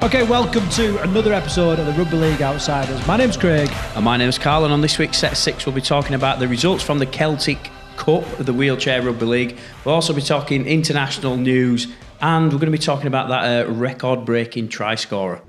Okay, welcome to another episode of the Rugby League Outsiders. My name's Craig. And my name's Karl, and on this week's Set 6 we'll be talking about the results from the Celtic Cup of the Wheelchair Rugby League. We'll also be talking international news, and we're going to be talking about that record-breaking try scorer.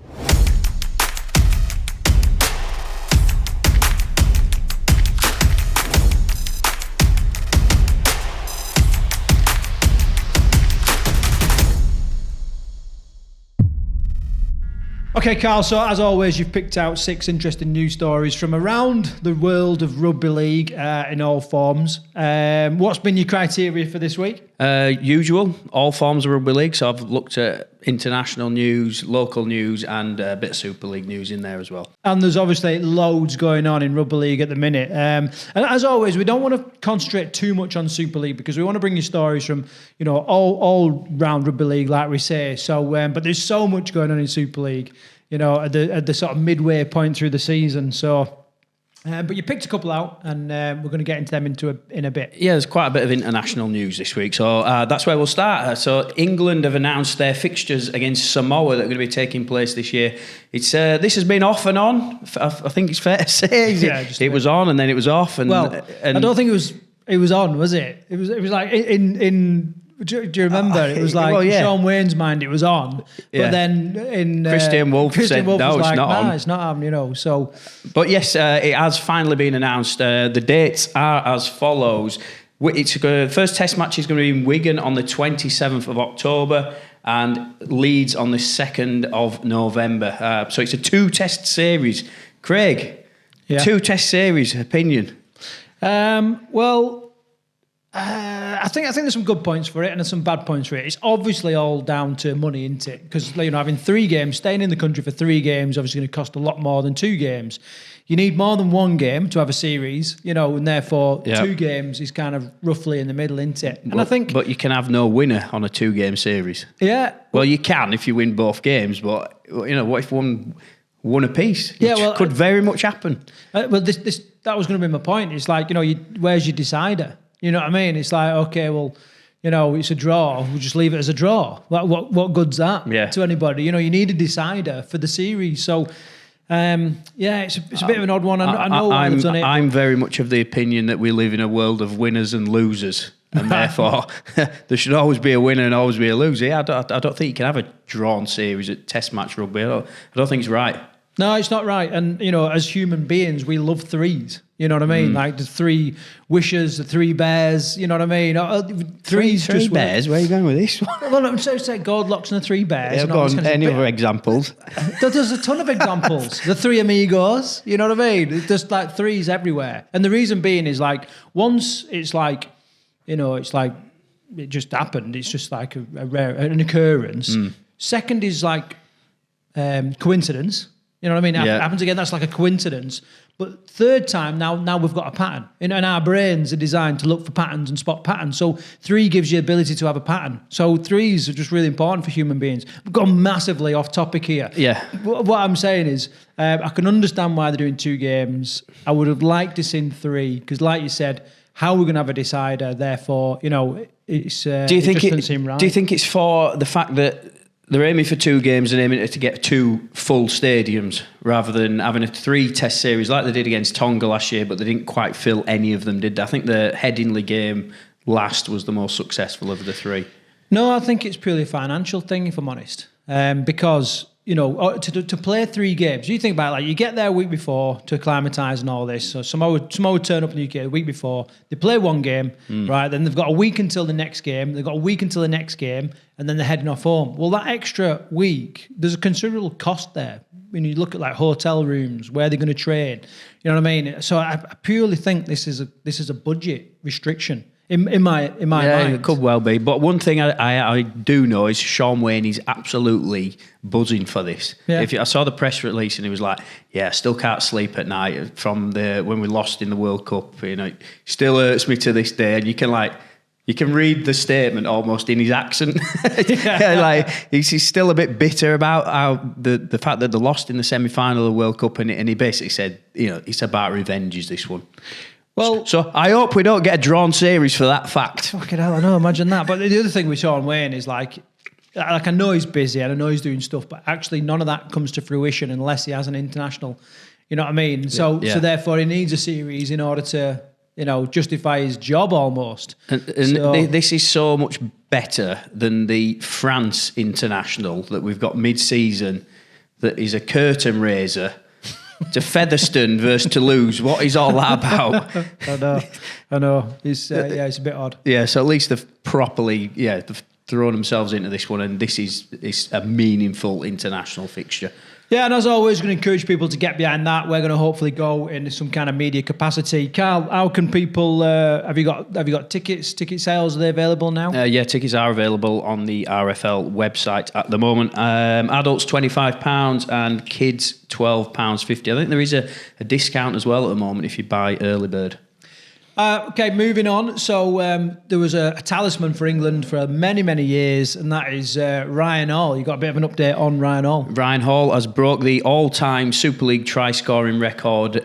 Okay, Karl, so as always, you've picked out 6 interesting news stories from around the world of rugby league in all forms. What's been your criteria for this week? Usual, all forms of rugby league. So I've looked at international news, local news, and a bit of Super League news in there as well. And there's obviously loads going on in rugby league at the minute. And as always, we don't want to concentrate too much on Super League because we want to bring you stories from, all round rugby league, like we say. So, but there's so much going on in Super League, at the sort of midway point through the season. So. But you picked a couple out, and we're going to get into them in a bit. Yeah, there's quite a bit of international news this week, so that's where we'll start. So England have announced their fixtures against Samoa that are going to be taking place this year. It's this has been off and on. I think it's fair to say. It was on and then it was off. And I don't think it was on, was it? It was like in. Do you remember? It was like Sean Wayne's mind. It was on, but then in Christian Wolf said no, was it's not on. It's not on. So, but yes, it has finally been announced. The dates are as follows. It's first Test match is going to be in Wigan on the 27th of October and Leeds on the 2nd of November. So it's a 2-test series. Craig, 2-test series. Opinion? I think there's some good points for it and there's some bad points for it. It's obviously all down to money, isn't it? Because having 3 games, staying in the country for 3 games, obviously going to cost a lot more than 2 games. You need more than 1 game to have a series, and therefore 2 games is kind of roughly in the middle, isn't it? And but you can have no winner on a 2-game series. Yeah. Well, you can if you win both games, but what if one apiece? Which could very much happen. That was going to be my point. It's like where's your decider? You know what I mean? It's like, okay, well, it's a draw. We'll just leave it as a draw. What good's that to anybody? You need a decider for the series. So, it's a bit of an odd one. I know I've done it. I'm very much of the opinion that we live in a world of winners and losers. And therefore, there should always be a winner and always be a loser. I don't think you can have a drawn series at Test match rugby. I don't think it's right. No, it's not right. And, as human beings, we love threes. You know what I mean? Like the 3 wishes, the 3 bears, you know what I mean? Three bears? Where are you going with this one? Well, I'm so say God locks and the 3 bears. Yeah, go on. Any other examples? There's a ton of examples. The 3 amigos, you know what I mean? There's like 3s everywhere. And the reason being is like, once it's like, it's like it just happened. It's just like an occurrence. Second is like coincidence. You know what I mean? It happens again. That's like a coincidence. But third time, now we've got a pattern. And our brains are designed to look for patterns and spot patterns. So 3 gives you the ability to have a pattern. So 3s are just really important for human beings. We've gone massively off topic here. Yeah. What I'm saying is, I can understand why they're doing 2 games. I would have liked to see 3 because, like you said, how we're going to have a decider. Therefore, it's it just doesn't seem right. Do you think it's for the fact that they're aiming for 2 games and aiming to get 2 full stadiums rather than having a 3-test series like they did against Tonga last year, but they didn't quite fill any of them, did they? I think the Headingley game last was the most successful of the 3. No, I think it's purely a financial thing, if I'm honest. Because, to play 3 games, you think about it, like you get there a week before to acclimatise and all this. So Samoa would turn up in the UK a week before. They play 1 game, right? Then they've got a week until the next game. They've got a week until the next game, and then they're heading off home. Well, that extra week, there's a considerable cost there. When you look at like hotel rooms, where they're going to train, you know what I mean? So I purely think this is a budget restriction. In my mind. It could well be. But one thing I do know is Sean Wayne is absolutely buzzing for this. Yeah. I saw the press release and he was like, I still can't sleep at night from when we lost in the World Cup. It still hurts me to this day. And you can read the statement almost in his accent. He's still a bit bitter about how the fact that they lost in the semi-final of the World Cup, and he basically said, it's about revenge, is this one. Well, so I hope we don't get a drawn series for that fact. Fucking hell, I know, imagine that. But the other thing with Sean Wayne is like, like I know he's busy and I know he's doing stuff, but actually none of that comes to fruition unless he has an international. You know what I mean? So therefore he needs a series in order to, justify his job almost. And this is so much better than the France international that we've got mid-season that is a curtain raiser to Featherstone versus Toulouse. What is all that about? I know. It's a bit odd. Yeah, so at least they've properly, they've thrown themselves into this one, and this is a meaningful international fixture. Yeah, and as always, going to encourage people to get behind that. We're going to hopefully go in some kind of media capacity. Karl, how can people? Have you got tickets? Ticket sales, are they available now? Tickets are available on the RFL website at the moment. Adults £25 and kids £12.50. I think there is a discount as well at the moment if you buy early bird. Okay, moving on. So there was a talisman for England for many, many years, and that is Ryan Hall. You got a bit of an update on Ryan Hall? Ryan Hall has broke the all-time Super League try-scoring record,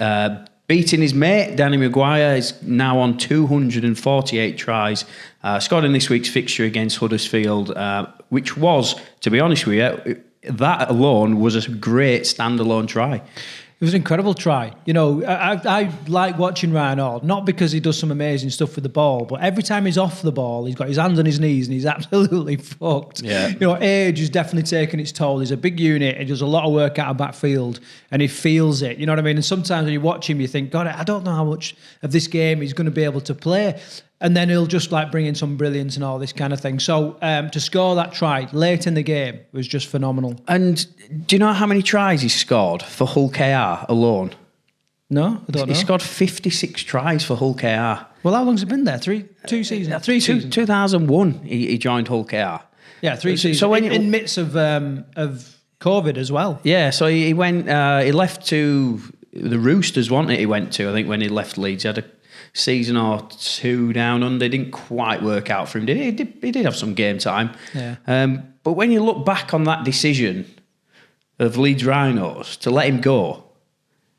beating his mate, Danny Maguire. Is now on 248 tries. Scored in this week's fixture against Huddersfield, which was, to be honest with you, that alone was a great standalone try. It was an incredible try. I like watching Ryan Hall, not because he does some amazing stuff with the ball, but every time he's off the ball, he's got his hands on his knees and he's absolutely fucked. Yeah. Age has definitely taken its toll. He's a big unit. He does a lot of work out of backfield and he feels it. You know what I mean? And sometimes when you watch him, you think, God, I don't know how much of this game he's going to be able to play. And then he'll just bring in some brilliance and all this kind of thing. So to score that try late in the game was just phenomenal. And do you know how many tries he scored for Hull KR alone? No, I don't know. He scored 56 tries for Hull KR. Well, how long's it been there? Three seasons? 2001 he joined Hull KR. Yeah, 3 seasons. So in midst of COVID as well. Yeah, so he went. He left to the Roosters, wasn't it? He went to, I think, when he left Leeds. He had a season or two down under. It didn't quite work out for him, did he? He did have some game time. Yeah. But when you look back on that decision of Leeds Rhinos to let him go,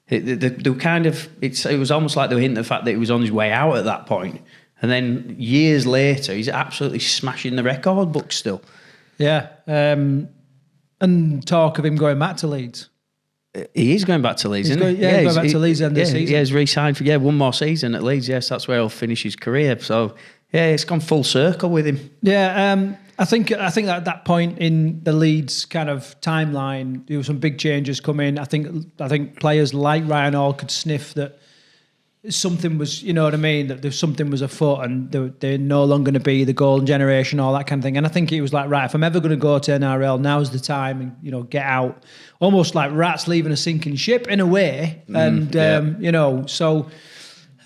they kind of, it was almost like they were hinting at the fact that he was on his way out at that point. And then years later, he's absolutely smashing the record book still. Yeah. And talk of him going back to Leeds. He is going back to Leeds, isn't he? He's going back to Leeds end of the season. Yeah, he's re-signed for one more season at Leeds. Yes, that's where he'll finish his career. So, yeah, it's gone full circle with him. Yeah, I think at that point in the Leeds kind of timeline, there were some big changes coming. I think players like Ryan Hall could sniff that something was, you know what I mean, that there something was afoot and they're no longer going to be the golden generation, all that kind of thing. And I think it was like, right, if I'm ever going to go to NRL, now's the time and, get out. Almost like rats leaving a sinking ship in a way. And, so,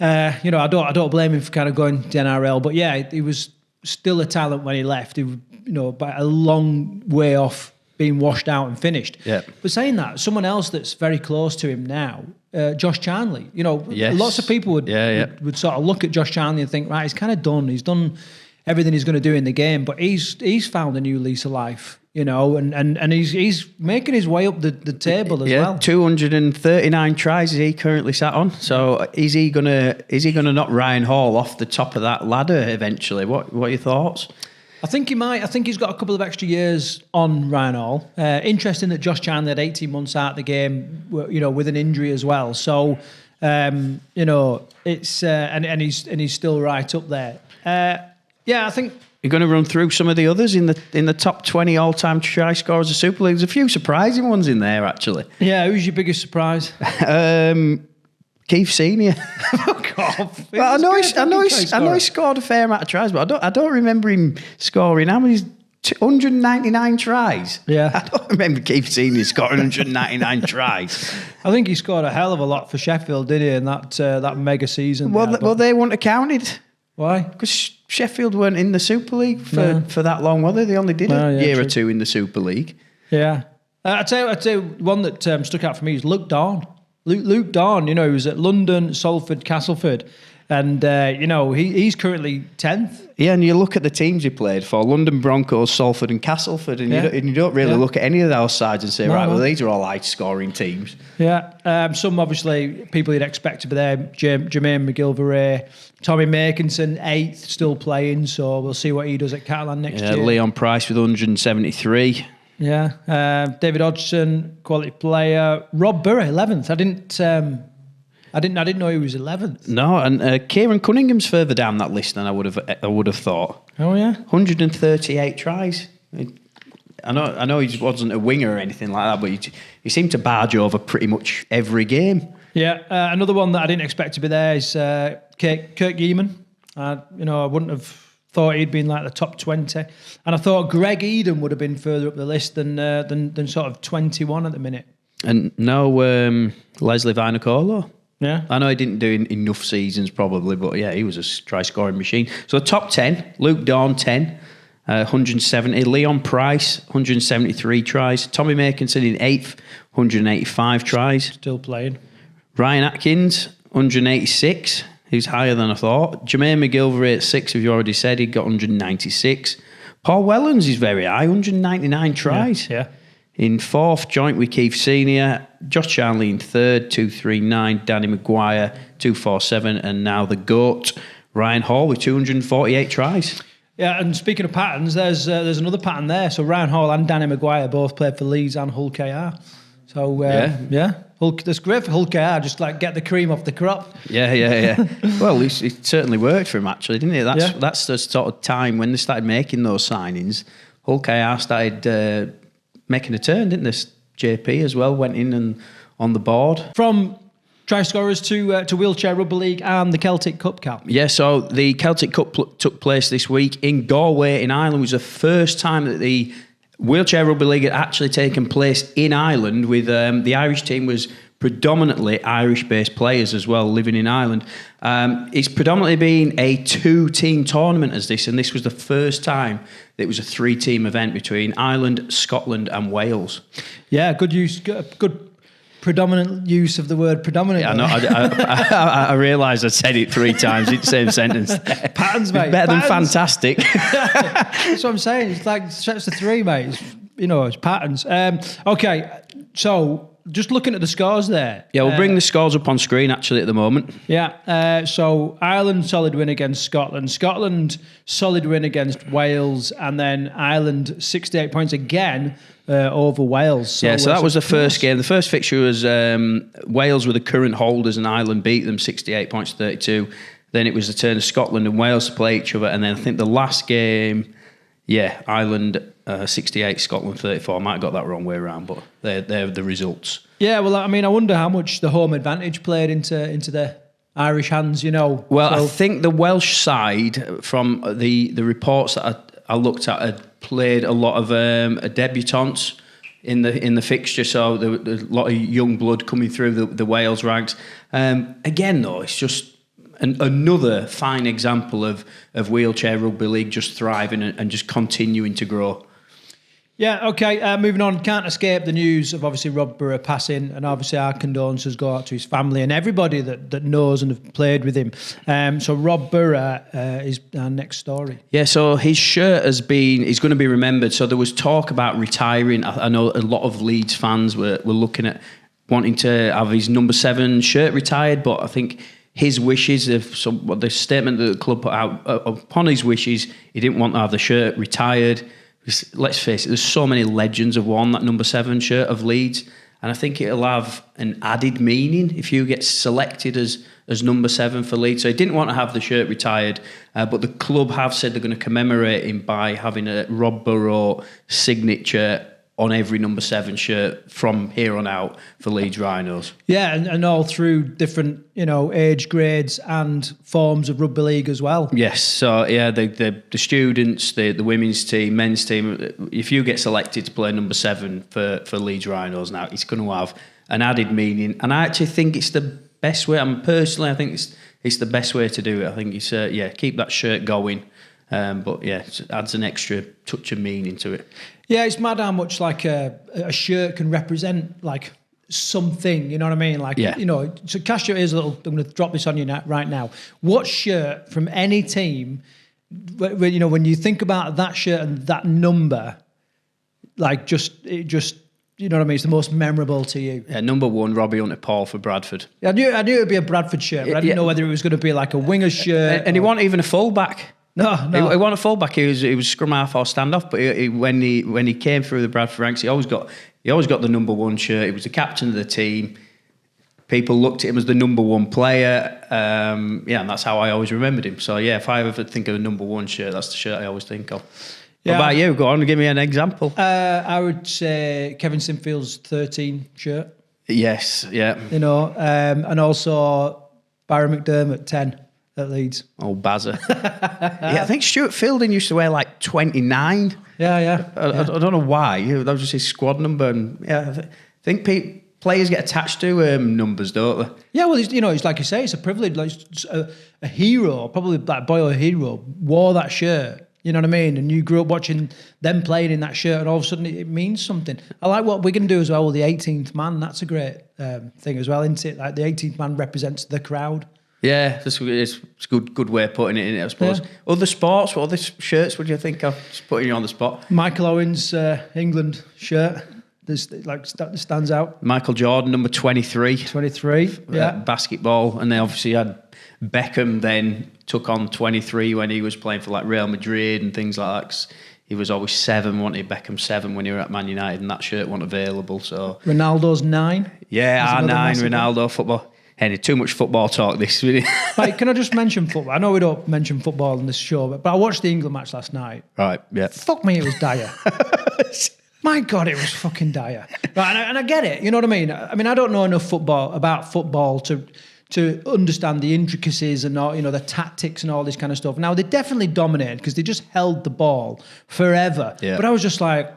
I don't blame him for kind of going to NRL. But yeah, he was still a talent when he left. He was, by a long way off being washed out and finished. Yeah. But saying that, someone else that's very close to him now, Josh Charnley. Yes. Lots of people would sort of look at Josh Charnley and think, right, he's kind of done. He's done everything he's going to do in the game, but he's found a new lease of life. And he's making his way up the table as well. 239 tries is he currently sat on. So is he gonna knock Ryan Hall off the top of that ladder eventually? What are your thoughts? I think he might. I think he's got a couple of extra years on Ryan Hall. Interesting that Josh Charnley had 18 months out of the game, with an injury as well. So, it's and he's still right up there. I think you're going to run through some of the others in the top 20 all-time try scorers of Super League. There's a few surprising ones in there actually. Yeah, who's your biggest surprise? Keith Senior. Well, I know he scored a fair amount of tries, but I don't remember him scoring how many. 199 tries. Yeah, I don't remember Keith Senior scoring 199 tries. I think he scored a hell of a lot for Sheffield, didn't he? In that mega season. Well, they weren't accounted. Why? Because Sheffield weren't in the Super League for that long, were they? They only did a year or two in the Super League. Yeah, I tell you, one that stuck out for me is Luke Dawn. Luke Dawn, he was at London, Salford, Castleford, And, he's currently 10th. Yeah, and you look at the teams he played for, London Broncos, Salford and Castleford, and you don't really look at any of those sides and say, well, these are all high-scoring teams. Yeah, some obviously people you'd expect to be there, Jermaine McGilvray, Tommy Makinson, 8th, still playing, so we'll see what he does at Catalan next year. Leon Price with 173. Yeah, David Hodgson, quality player. Rob Burrow, 11th. I didn't know he was 11th. No, and Kieran Cunningham's further down that list than I would have thought. Oh yeah, 138 tries. I know he wasn't a winger or anything like that, but he seemed to barge over pretty much every game. Yeah, another one that I didn't expect to be there is Kirk Geeman. I wouldn't have thought he'd been like the top 20, and I thought Greg Eden would have been further up the list than sort of 21 at the minute. And no Leslie Vinacolo. Yeah, I know he didn't do enough seasons probably, but yeah, he was a try-scoring machine. So top 10, Luke Dawn 10, 170. Leon Price 173 tries. Tommy Makinson in 8th, 185 tries. Still playing. Ryan Atkins 186. He's higher than I thought. Jermaine McGilvray at 6th, as you already said, he got 196. Paul Wellens is very high, 199 tries. Yeah. In 4th, joint with Keith Senior. Josh Charnley in 3rd, 239. Danny Maguire, 247. And now the GOAT, Ryan Hall, with 248 tries. Yeah, and speaking of patterns, there's another pattern there. So Ryan Hall and Danny Maguire both played for Leeds and Hull KR. So, that's great for Hull KR, just like get the cream off the crop. Yeah. Well, it certainly worked for him, actually, didn't it? That's the sort of time when they started making those signings. Hull KR started making a turn, didn't this? JP as well went in and on the board. From try scorers to Wheelchair Rugby League and the Celtic Cup, Cal. Yeah, so the Celtic Cup took place this week in Galway in Ireland. It was the first time that the Wheelchair Rugby League had actually taken place in Ireland, with the Irish team was predominantly Irish-based players as well, living in Ireland. It's predominantly been a 2-team tournament as this, and this was the first time that it was a 3-team event between Ireland, Scotland and Wales. Yeah, good predominant use of the word predominant. Yeah, I realised I said it 3 times in the same sentence. Patterns, mate. Better than fantastic. That's what I'm saying. It's like sets of 3, mate. It's patterns. Okay, so just looking at the scores there. Yeah, we'll bring the scores up on screen actually at the moment. Yeah, so Ireland solid win against Scotland. Scotland solid win against Wales, and then Ireland 68 points again over Wales. So that was the first game. The first fixture was Wales were the current holders, and Ireland beat them 68 points to 32. Then it was the turn of Scotland and Wales to play each other, and then I think the last game, Ireland 68, Scotland 34. I might have got that wrong way around, but they're the results. Yeah, well, I mean, I wonder how much the home advantage played into the Irish hands, Well, I think the Welsh side, from the reports that I looked at, had played a lot of debutants in the fixture, so there was a lot of young blood coming through the Wales ranks. Again, though, it's just another fine example of Wheelchair Rugby League just thriving and just continuing to grow. Yeah, okay, moving on. Can't escape the news of obviously Rob Burrow passing, and obviously our condolences go out to his family and everybody that knows and have played with him. So Rob Burrow is our next story. Yeah, so his shirt he's going to be remembered. So there was talk about retiring. I know a lot of Leeds fans were looking at wanting to have his number 7 shirt retired, but I think his wishes, the statement that the club put out, upon his wishes, he didn't want to have the shirt retired. Let's face it, there's so many legends have worn that number 7 shirt of Leeds, and I think it'll have an added meaning if you get selected as number 7 for Leeds. So he didn't want to have the shirt retired, but the club have said they're going to commemorate him by having a Rob Burrow signature on every number 7 shirt from here on out for Leeds Rhinos. Yeah, and all through different, age grades and forms of rugby league as well. Yes, so yeah, the students, the women's team, men's team, if you get selected to play number 7 for Leeds Rhinos now, it's going to have an added meaning. And I actually think it's the best way, I think it's the best way to do it. I think it's, keep that shirt going. But it adds an extra touch of meaning to it. Yeah, it's mad how much like a shirt can represent like something, you know what I mean? Like, Yeah. you know, so cast your ears a little. I'm going to drop this on you right now. What shirt from any team, you know, when you think about that shirt and that number, like it just, you know what I mean? It's the most memorable to you. Yeah, number 1, Robbie Hunter-Paul for Bradford. I knew it would be a Bradford shirt, but I didn't know whether it was going to be like a winger shirt. And he wasn't even a fullback. No. He wasn't a fullback. He was scrum half or standoff. But when he came through the Bradford ranks, he always got the number 1 shirt. He was the captain of the team. People looked at him as the number 1 player. And that's how I always remembered him. So yeah, if I ever think of a number 1 shirt, that's the shirt I always think of. Yeah. What about you? Go on and give me an example. I would say Kevin Sinfield's 13 shirt. Yes, yeah. You know, and also Barry McDermott 10 at Leeds. Oh, Bazza. Yeah, I think Stuart Fielding used to wear like 29. Yeah. I don't know why. That was just his squad number. And yeah, I think players get attached to numbers, don't they? Yeah, well, it's like you say, it's a privilege. Like a hero, probably like boy or hero, wore that shirt. You know what I mean? And you grew up watching them playing in that shirt, and all of a sudden it means something. I like what Wigan do as well with the 18th man. That's a great thing as well, isn't it? Like the 18th man represents the crowd. Yeah, it's a good way of putting it in it, I suppose. Yeah. Other sports, what other shirts would you think of? Just putting you on the spot. Michael Owen's England shirt, stands out. Michael Jordan, number 23. 23, yeah. Basketball, and they obviously had Beckham then took on 23 when he was playing for like Real Madrid and things like that. 'Cause he was always 7, wasn't he? Beckham 7 when he were at Man United, and that shirt wasn't available. So Ronaldo's 9. yeah, R9, Ronaldo, football. Hey, too much football talk this week. Right, can I just mention football? I know we don't mention football in this show, but I watched the England match last night. Right, yeah. Fuck me, it was dire. My God, it was fucking dire. Right, and I get it. You know what I mean? I mean, I don't know enough about football to understand the intricacies and all, you know, the tactics and all this kind of stuff. Now, they definitely dominated because they just held the ball forever. Yeah. But I was just like,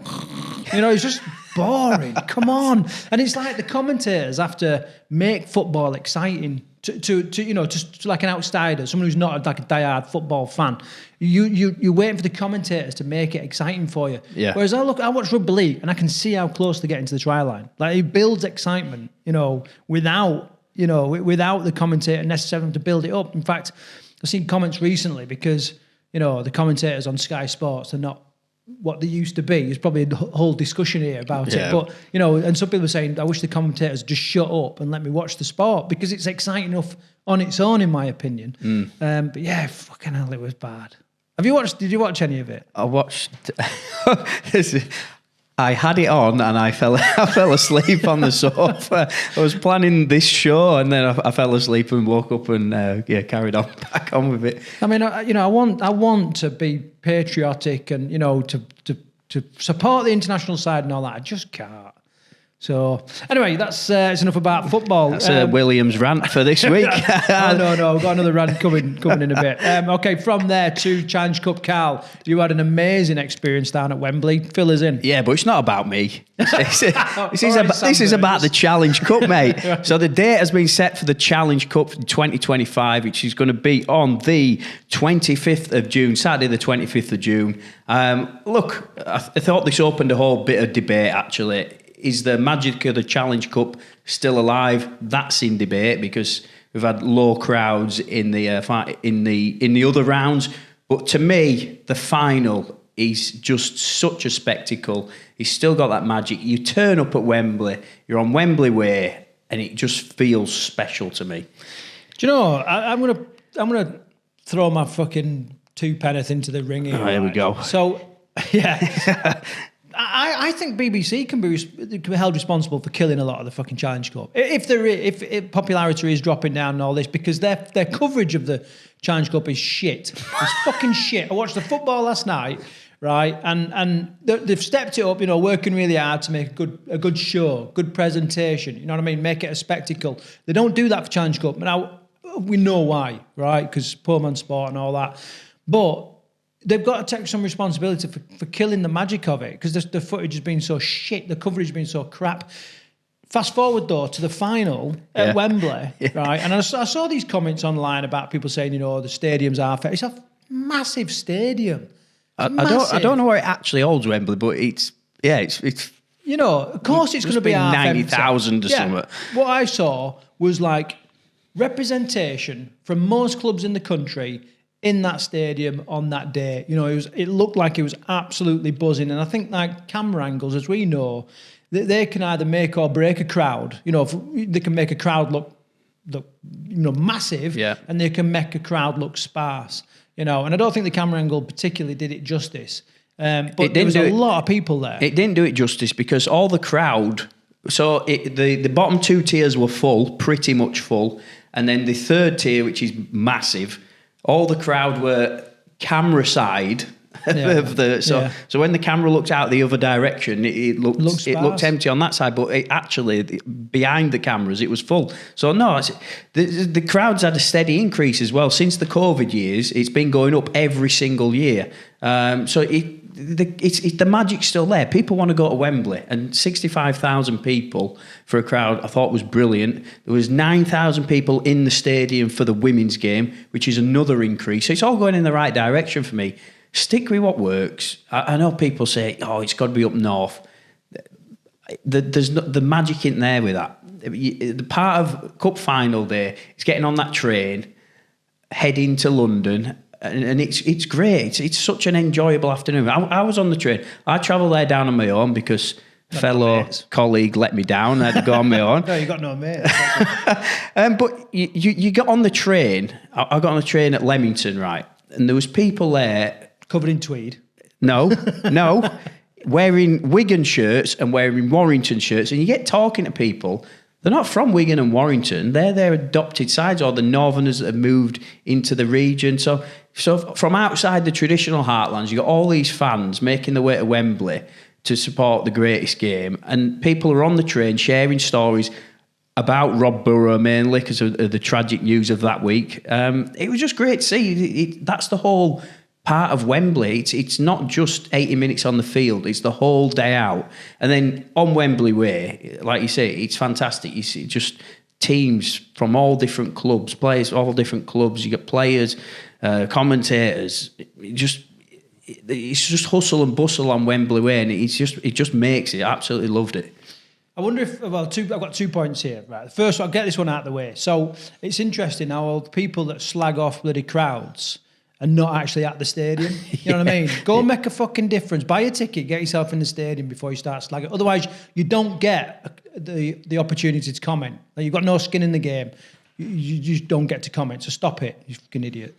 you know, it's just boring. Come on. And it's like the commentators have to make football exciting to like an outsider, someone who's not like a diehard football fan. You're waiting for the commentators to make it exciting for you. Yeah. Whereas I watch Rugby League and I can see how close they're getting to the try line. Like it builds excitement, you know, without the commentator necessarily to build it up. In fact, I've seen comments recently because, you know, the commentators on Sky Sports are not what they used to be. There's probably a whole discussion here about it. But, you know, and some people are saying, I wish the commentators just shut up and let me watch the sport because it's exciting enough on its own, in my opinion. But yeah, fucking hell, it was bad. Did you watch any of it? I watched... I had it on and I fell asleep on the sofa. I was planning this show and then I fell asleep and woke up and carried on back on with it. I mean, I want to be patriotic and, you know, to support the international side and all that. I just can't. So anyway, it's enough about football. That's a Williams rant for this week. No, we've got another rant coming in a bit. Okay, from there to Challenge Cup, Karl. You had an amazing experience down at Wembley. Fill us in. Yeah, but it's not about me. This is about the Challenge Cup, mate. So the date has been set for the Challenge Cup 2025, which is going to be on the 25th of June, Saturday the 25th of June. Look, I thought this opened a whole bit of debate, actually. Is the magic of the Challenge Cup still alive? That's in debate because we've had low crowds in the other rounds. But to me, the final is just such a spectacle. He's still got that magic. You turn up at Wembley, you're on Wembley Way, and it just feels special to me. Do you know? I'm gonna throw my fucking 2 penneth into the ring here. Oh, here we go. So yeah. I think BBC can be held responsible for killing a lot of the fucking Challenge Cup. If popularity is dropping down and all this, because their coverage of the Challenge Cup is shit. It's fucking shit. I watched the football last night, right? And they've stepped it up, you know, working really hard to make a good show, good presentation. You know what I mean? Make it a spectacle. They don't do that for Challenge Cup. Now we know why, right? Because poor man's sport and all that, but they've got to take some responsibility for killing the magic of it because the footage has been so shit, the coverage has been so crap. Fast forward, though, to the final at Wembley, right? And I saw these comments online about people saying, you know, the stadiums are fair. It's a massive stadium. I don't know where it actually holds Wembley, but it's of course it's going to be 90,000 or something. What I saw was like representation from most clubs in the country in that stadium on that day. It looked like it was absolutely buzzing. And I think like camera angles, as we know, they can either make or break a crowd. They can make a crowd look massive, and they can make a crowd look sparse. And I don't think the camera angle particularly did it justice. But there was a lot of people there. It didn't do it justice because all the crowd. So the bottom two tiers were full, pretty much full, and then the third tier, which is massive, all the crowd were camera side of the. So when the camera looked out the other direction, it looked empty on that side, but actually behind the cameras it was full. So no, the crowd's had a steady increase as well since the COVID years. It's been going up every single year. So the magic's still there. People want to go to Wembley, and 65,000 people for a crowd I thought was brilliant. There was 9,000 people in the stadium for the women's game, which is another increase. So it's all going in the right direction for me. Stick with what works. I know people say, it's got to be up north. There's the magic in there with that. The part of cup final day is getting on that train, heading to London. And it's great. It's such an enjoyable afternoon. I was on the train. I travelled there down on my own because fellow colleague let me down. I had to go on my own. No, you got no mates. But you got on the train. I got on the train at Leamington, right? And there was people there. Covered in tweed? No. Wearing Wigan shirts and wearing Warrington shirts. And you get talking to people. They're not from Wigan and Warrington. They're their adopted sides or the Northerners that have moved into the region. So from outside the traditional heartlands, you got all these fans making their way to Wembley to support the greatest game. And people are on the train sharing stories about Rob Burrow mainly because of the tragic news of that week. It was just great to see. That's the whole part of Wembley. It's not just 80 minutes on the field, it's the whole day out. And then on Wembley Way, like you say, it's fantastic. You see just teams from all different clubs, players all different clubs. You get players, commentators. It's just hustle and bustle on Wembley Way, and it just makes it. I absolutely loved it. I wonder if, I've got 2 points here. Right, first, I'll get this one out of the way. So it's interesting how people that slag off bloody crowds are not actually at the stadium. You know what I mean? Go and make a fucking difference. Buy a ticket, get yourself in the stadium before you start slagging. Otherwise, you don't get the opportunity to comment. Like, you've got no skin in the game. You just don't get to comment. So stop it, you fucking idiot.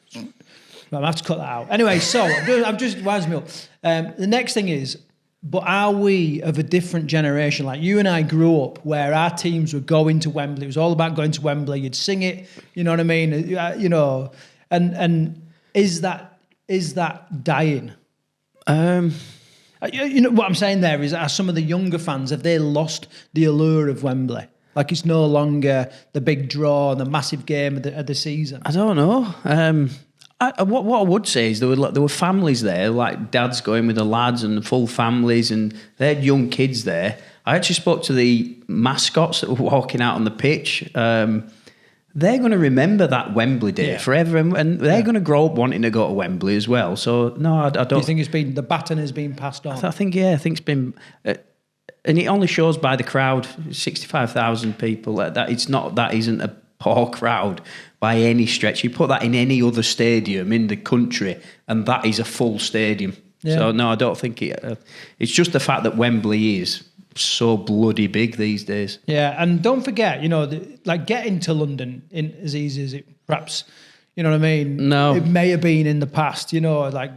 I'll have to cut that out. Anyway, so I'm just winds me up. The next thing is, but are we of a different generation? Like you and I grew up where our teams were going to Wembley. It was all about going to Wembley. You'd sing it. You know what I mean? And is that dying? What I'm saying there is, are some of the younger fans, have they lost the allure of Wembley? Like it's no longer the big draw and the massive game of the season. I don't know. What I would say is there were families there, like dads going with the lads and the full families, and they had young kids there. I actually spoke to the mascots that were walking out on the pitch. They're going to remember that Wembley day forever, and they're going to grow up wanting to go to Wembley as well. So no, I don't. Do you think the baton has been passed on? I think it's been, and it only shows by the crowd, 65,000 people. That isn't a poor crowd by any stretch. You put that in any other stadium in the country, and that is a full stadium. Yeah. So no, I don't think it. It's just the fact that Wembley is so bloody big these days. Yeah, and don't forget, like getting to London in as easy as it perhaps, you know what I mean? No. It may have been in the past, like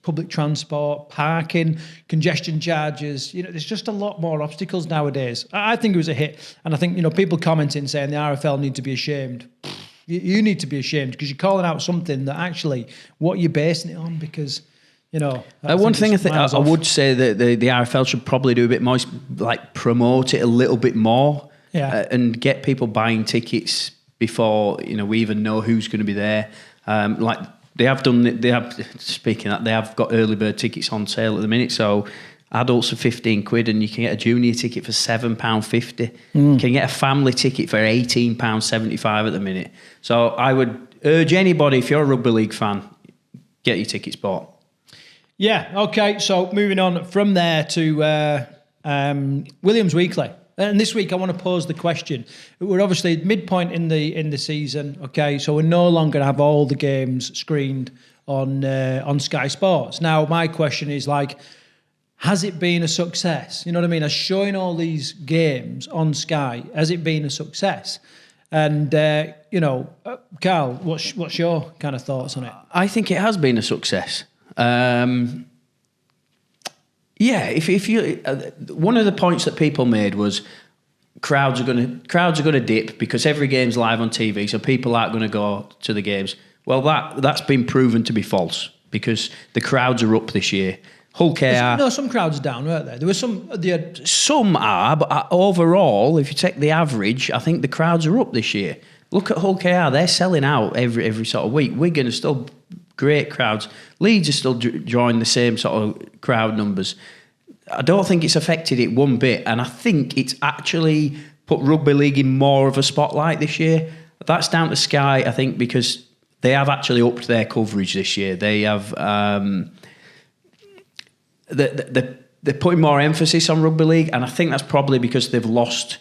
public transport, parking, congestion charges. There's just a lot more obstacles nowadays. I think it was a hit, and I think, people commenting saying the RFL need to be ashamed. You need to be ashamed because you're calling out something that actually what you're basing it on, because one thing I would say that the RFL should probably do a bit more is like promote it a little bit more, and get people buying tickets before we even know who's going to be there. Like they have done. Speaking of that, they have got early bird tickets on sale at the minute. So adults are £15, and you can get a junior ticket for £7.50. You can get a family ticket for £18.75 at the minute. So I would urge anybody, if you're a rugby league fan, get your tickets bought. Yeah, okay, so moving on from there to Williams Weekly. And this week I want to pose the question. We're obviously midpoint in the season, okay? So we're no longer going to have all the games screened on Sky Sports. Now, my question is like, has it been a success? You know what I mean? As showing all these games on Sky, has it been a success? And, Karl, what's your kind of thoughts on it? I think it has been a success. If you one of the points that people made was crowds are going to dip because every game's live on TV, so people aren't going to go to the games. Well, that's been proven to be false because the crowds are up this year. Hull KR. No, some crowds are down, weren't there? There were some. Some are, but overall, if you take the average, I think the crowds are up this year. Look at Hull KR; they're selling out every sort of week. Wigan are still great crowds. Leeds are still drawing the same sort of crowd numbers. I don't think it's affected it one bit, and I think it's actually put rugby league in more of a spotlight this year. That's down to Sky, I think, because they have actually upped their coverage this year. They have. They're putting more emphasis on rugby league, and I think that's probably because they've lost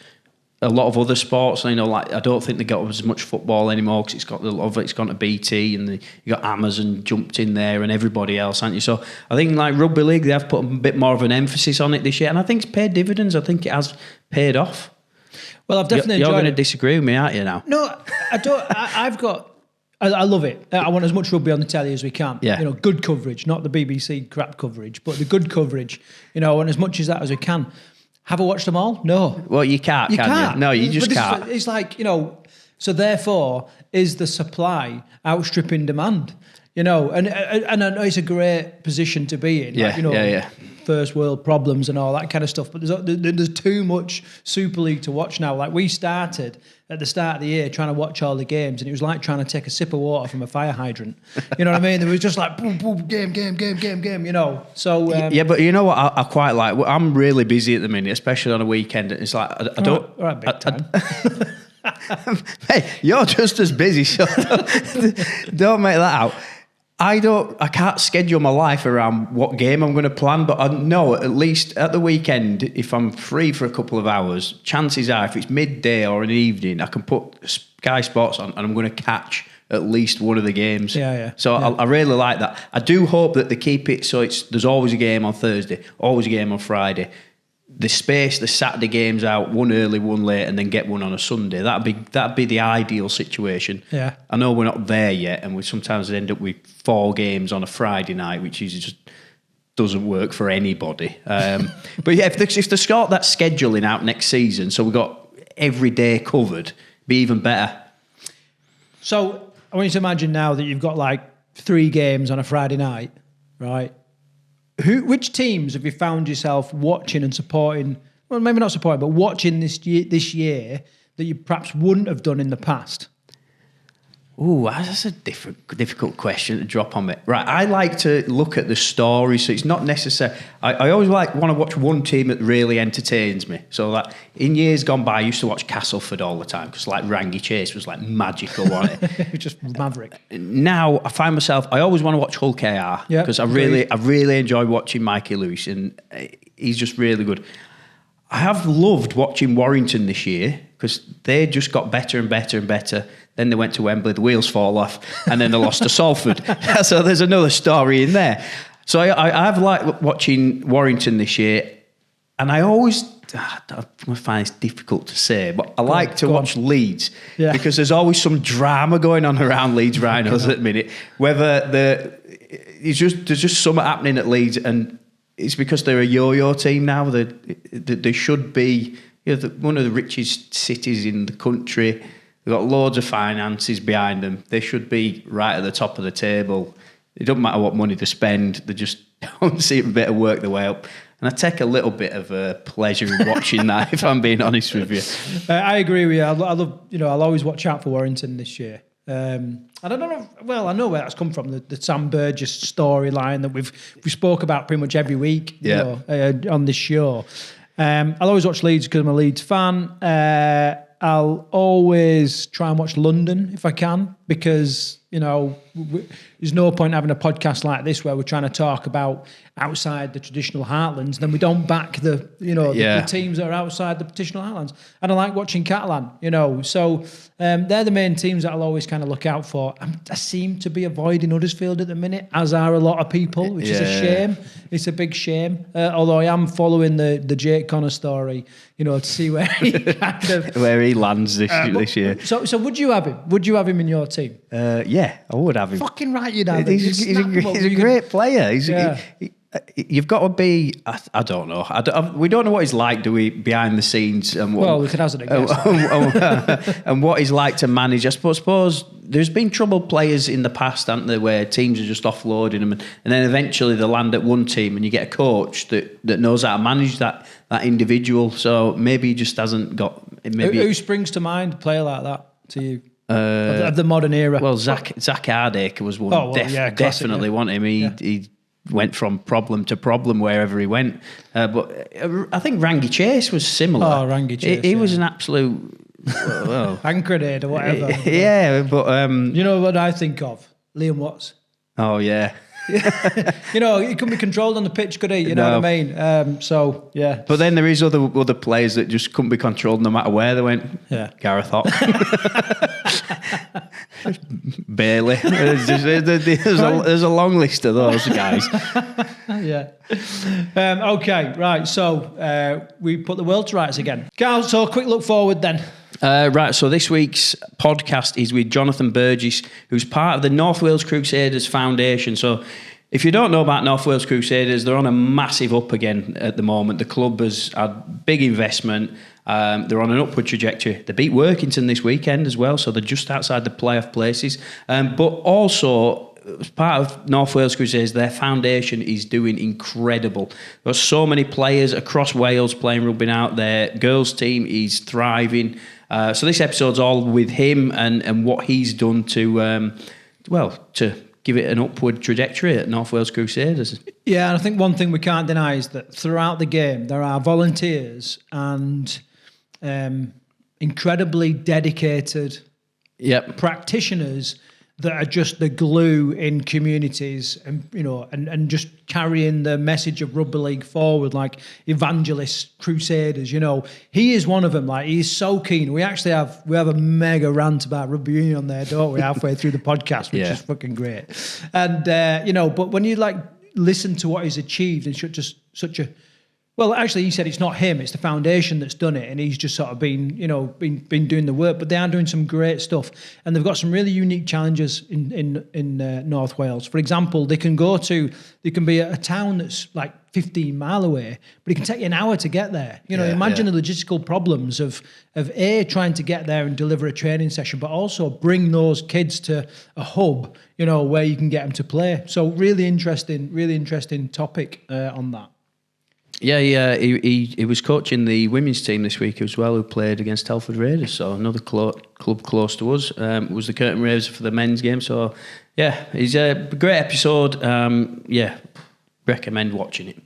a lot of other sports. I don't think they got as much football anymore because a lot of it's gone to BT, and you got Amazon jumped in there and everybody else, haven't you? So I think like rugby league, they have put a bit more of an emphasis on it this year, and I think it's paid dividends. I think it has paid off. Well, I've definitely. You're going to disagree with me, aren't you? Now? No, I don't. I love it. I want as much rugby on the telly as we can. Yeah. Good coverage, not the BBC crap coverage, but the good coverage. And as much as that as we can. Have I watched them all? No. Well, you can't, can you? No, you just can't. It's like, so therefore, is the supply outstripping demand? And I know it's a great position to be in. Yeah, first world problems and all that kind of stuff. But there's too much Super League to watch now. Like we started at the start of the year trying to watch all the games, and it was like trying to take a sip of water from a fire hydrant. You know what I mean? It was just like boom, boom, game. So yeah, but you know what I quite like? I'm really busy at the minute, especially on a weekend. It's like I don't. All right, big time. Hey, you're just as busy, so don't make that out. I can't schedule my life around what game I'm going to plan, but I know at least at the weekend, if I'm free for a couple of hours, chances are if it's midday or an evening, I can put Sky Sports on and I'm going to catch at least one of the games. Yeah. So I really like that. I do hope that they keep it so there's always a game on Thursday, always a game on Friday. The Saturday games out, one early, one late, and then get one on a Sunday. That'd be the ideal situation. Yeah. I know we're not there yet, and we sometimes end up with 4 games on a Friday night, which is just doesn't work for anybody. But yeah, if they start that scheduling out next season, so we've got every day covered, be even better. So I want you to imagine now that you've got like 3 games on a Friday night, right? Which teams have you found yourself watching and supporting? Well, maybe not supporting, but watching this year that you perhaps wouldn't have done in the past? Ooh, that's a difficult question to drop on me. Right, I like to look at the story, so it's not necessary. I always want to watch one team that really entertains me. So that in years gone by, I used to watch Castleford all the time because like Rangi Chase was like magical, wasn't it? Just maverick. Now I find myself, I always want to watch Hull KR because I really enjoy watching Mikey Lewis, and he's just really good. I have loved watching Warrington this year because they just got better and better and better. Then they went to Wembley, the wheels fall off, and then they lost to Salford. So there's another story in there. So I've liked watching Warrington this year, and I always I find it's difficult to say, but I like to watch Leeds because there's always some drama going on around Leeds Rhinos at the minute. Whether there's just something happening at Leeds, and it's because they're a yo-yo team now. They should be one of the richest cities in the country. They've got loads of finances behind them. They should be right at the top of the table. It doesn't matter what money they spend. They just don't see a bit of work their way up. And I take a little bit of pleasure in watching that, if I'm being honest with you. I agree with you. I love, I'll always watch out for Warrington this year. I don't know. Well, I know where that's come from. The Sam Burgess storyline that we spoke about pretty much every week on this show. I'll always watch Leeds because I'm a Leeds fan. I'll always try and watch London if I can. because, there's no point having a podcast like this where we're trying to talk about outside the traditional heartlands, then we don't back the teams that are outside the traditional heartlands. And I like watching Catalan, so they're the main teams that I'll always kind of look out for. I seem to be avoiding Huddersfield at the minute, as are a lot of people, which is a shame. It's a big shame. Although I am following the Jake Connor story, to see where he where he lands this year. So would you have him? Would you have him in your team? Yeah, I would have him. Fucking right, you'd have him. He's a great player. You've got to be. I don't know. We don't know what he's like, do we, behind the scenes? We could hazard a guess. And what he's like to manage. I suppose there's been troubled players in the past, haven't there, where teams are just offloading them, and then eventually they land at one team, and you get a coach that knows how to manage that individual. So maybe he just hasn't got. Maybe who springs to mind, a player like that to you? Of the modern era. Well, Zach Hardacre was one. Definitely want him. He went from problem to problem wherever he went. But I think Rangi Chase was similar. Oh, Rangi Chase. He was an absolute hand grenade or whatever. Yeah, but you know what I think of? Liam Watts. Oh yeah. He couldn't be controlled on the pitch, could he? You know what I mean? So yeah. But then there is other players that just couldn't be controlled no matter where they went. Yeah. Gareth Hock. Bailey. There's a long list of those guys. Yeah. Okay, right. So we put the world to rights again. Karl, so a quick look forward then. Right, so this week's podcast is with Jonathan Burgess, who's part of the North Wales Crusaders Foundation. So if you don't know about North Wales Crusaders, they're on a massive up again at the moment. The club has had big investment. They're on an upward trajectory. They beat Workington this weekend as well, so they're just outside the playoff places. But also, as part of North Wales Crusaders, their foundation is doing incredible. There's so many players across Wales playing rugby now. Their girls' team is thriving. So this episode's all with him and what he's done to give it an upward trajectory at North Wales Crusaders. Yeah, and I think one thing we can't deny is that throughout the game there are volunteers and incredibly dedicated practitioners that are just the glue in communities, and just carrying the message of rugby league forward, like evangelists, crusaders. He is one of them. Like, he's so keen. We actually have a mega rant about rugby union on there, don't we? Halfway through the podcast, which is fucking great. And but when you listen to what he's achieved in just such a. Well, actually, he said it's not him; it's the foundation that's done it, and he's just sort of been doing the work. But they are doing some great stuff, and they've got some really unique challenges in North Wales. For example, they can be a town that's like 15 mile away, but it can take you an hour to get there. Imagine the logistical problems of trying to get there and deliver a training session, but also bring those kids to a hub, where you can get them to play. So really interesting topic on that. Yeah, he was coaching the women's team this week as well, who played against Telford Raiders, so another club close to us. Was the curtain raiser for the men's game, so yeah, it's a great episode. Recommend watching it.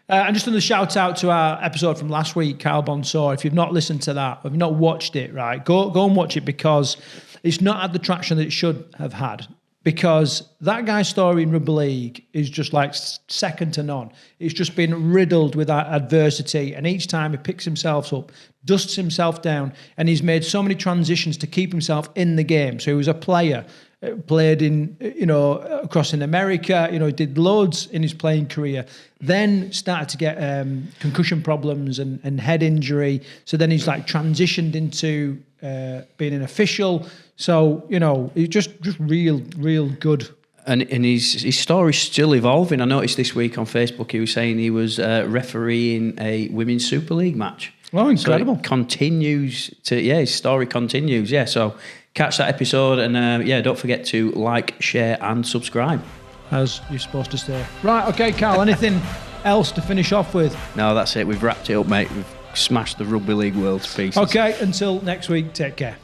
And just another shout out to our episode from last week, Karl Bonsor. If you've not listened to that, if you've not watched it, right, go and watch it, because it's not had the traction that it should have had. Because that guy's story in rugby league is just like second to none. It's just been riddled with adversity, and each time he picks himself up, dusts himself down, and he's made so many transitions to keep himself in the game. So he was a player, played in, across in America, he did loads in his playing career, then started to get concussion problems and head injury. So then he's transitioned into being an official. So, it's just real good. And his story's still evolving. I noticed this week on Facebook he was saying he was refereeing a Women's Super League match. Oh, incredible. So his story continues. Yeah, so catch that episode, and don't forget to like, share and subscribe. As you're supposed to say. Right, okay, Karl, anything else to finish off with? No, that's it. We've wrapped it up, mate. We've smashed the rugby league world to pieces. Okay, until next week, take care.